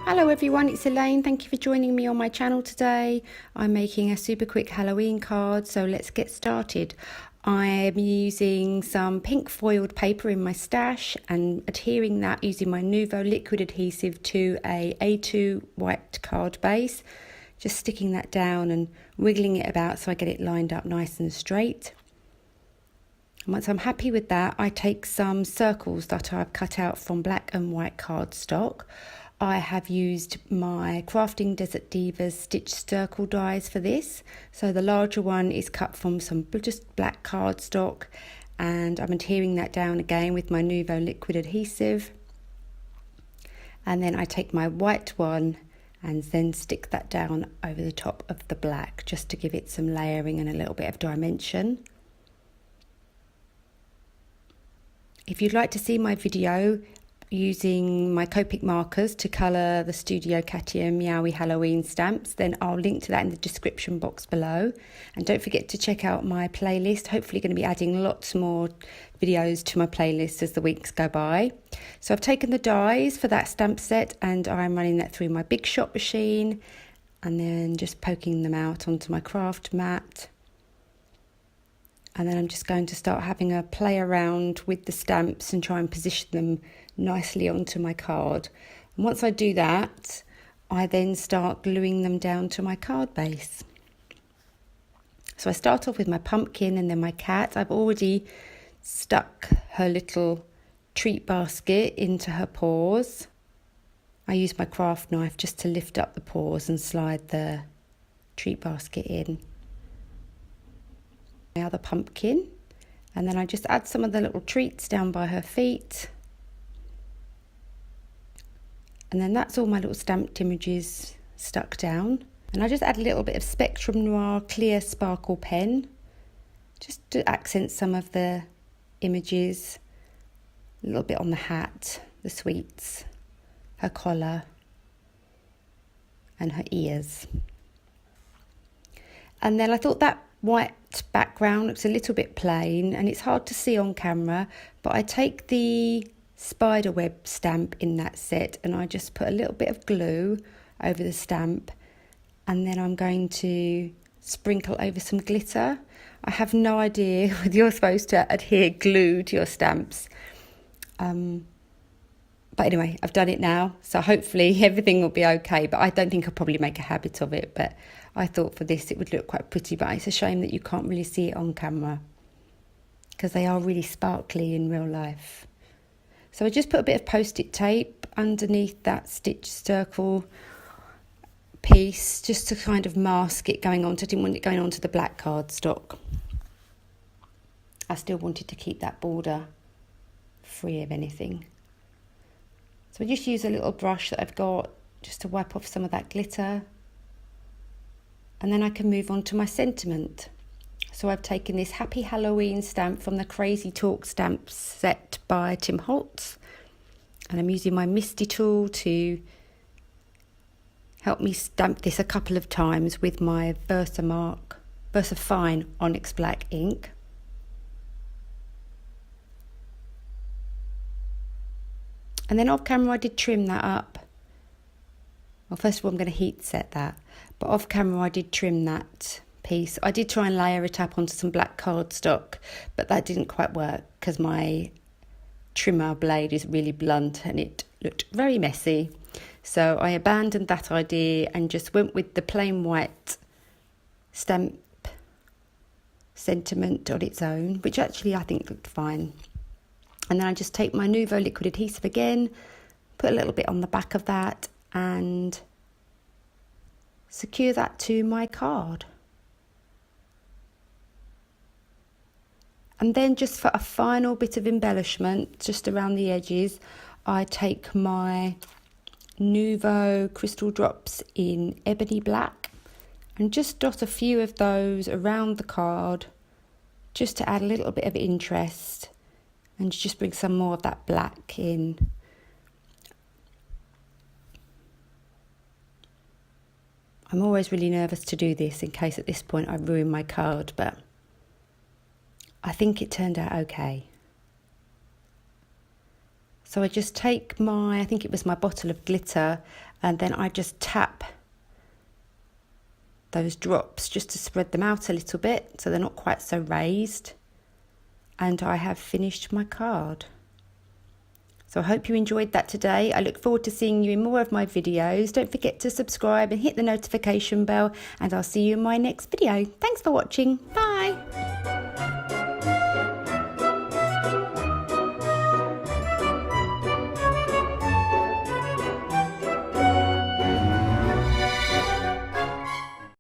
Hello everyone, it's Elaine. Thank you for joining me on my channel today. I'm making a super quick Halloween card, so let's get started. I'm using some pink foiled paper in my stash and adhering that using my Nuvo liquid adhesive to a A2 white card base. Just sticking that down and wiggling it about so I get it lined up nice and straight. And once I'm happy with that, I take some circles that I've cut out from black and white cardstock. I have used my Crafting Desert Divas stitch circle dies for this. So the larger one is cut from some just black cardstock, and I'm adhering that down again with my Nuvo liquid adhesive. And then I take my white one and then stick that down over the top of the black just to give it some layering and a little bit of dimension. If you'd like to see my video using my Copic markers to colour the Studio Katia Meowy Halloween stamps, then I'll link to that in the description box below. And don't forget to check out my playlist. Hopefully going to be adding lots more videos to my playlist as the weeks go by. So I've taken the dies for that stamp set and I'm running that through my Big Shot machine and then just poking them out onto my craft mat. And then I'm just going to start having a play around with the stamps and try and position them nicely onto my card. And once I do that, I then start gluing them down to my card base. So I start off with my pumpkin and then my cat. I've already stuck her little treat basket into her paws. I use my craft knife just to lift up the paws and slide the treat basket in. My other pumpkin, and then I just add some of the little treats down by her feet, and then that's all my little stamped images stuck down. And I just add a little bit of Spectrum Noir clear sparkle pen just to accent some of the images, a little bit on the hat, the sweets, her collar and her ears. And then I thought that white background looks a little bit plain and it's hard to see on camera, but I take the spiderweb stamp in that set and I just put a little bit of glue over the stamp, and then I'm going to sprinkle over some glitter. I have no idea whether you're supposed to adhere glue to your stamps, but anyway, I've done it now, so hopefully everything will be okay, but I don't think I'll probably make a habit of it. But I thought for this it would look quite pretty, but it's a shame that you can't really see it on camera because they are really sparkly in real life. So I just put a bit of post-it tape underneath that stitch circle piece just to kind of mask it going on. I didn't want it going onto the black cardstock. I still wanted to keep that border free of anything. So I just use a little brush that I've got just to wipe off some of that glitter. And then I can move on to my sentiment. So I've taken this Happy Halloween stamp from the Crazy Talk stamp set by Holtz. And I'm using my Misti tool to help me stamp this a couple of times with my Versafine Onyx black ink. And then off camera I did trim that up. Well, first of all I'm going to heat set that. But off camera I did trim that piece. I did try and layer it up onto some black cardstock, but that didn't quite work because my trimmer blade is really blunt and it looked very messy. So I abandoned that idea and just went with the plain white stamp sentiment on its own, which actually I think looked fine. And then I just take my Nuvo liquid adhesive again, put a little bit on the back of that and secure that to my card. And then just for a final bit of embellishment, just around the edges, I take my Nuvo crystal drops in Ebony black and just dot a few of those around the card just to add a little bit of interest and just bring some more of that black in. I'm always really nervous to do this in case at this point I ruin my card, but I think it turned out okay. So I just take my, I think it was my bottle of glitter, and then I just tap those drops just to spread them out a little bit so they're not quite so raised. And I have finished my card. So I hope you enjoyed that today. I look forward to seeing you in more of my videos. Don't forget to subscribe and hit the notification bell, and I'll see you in my next video. Thanks for watching. Bye.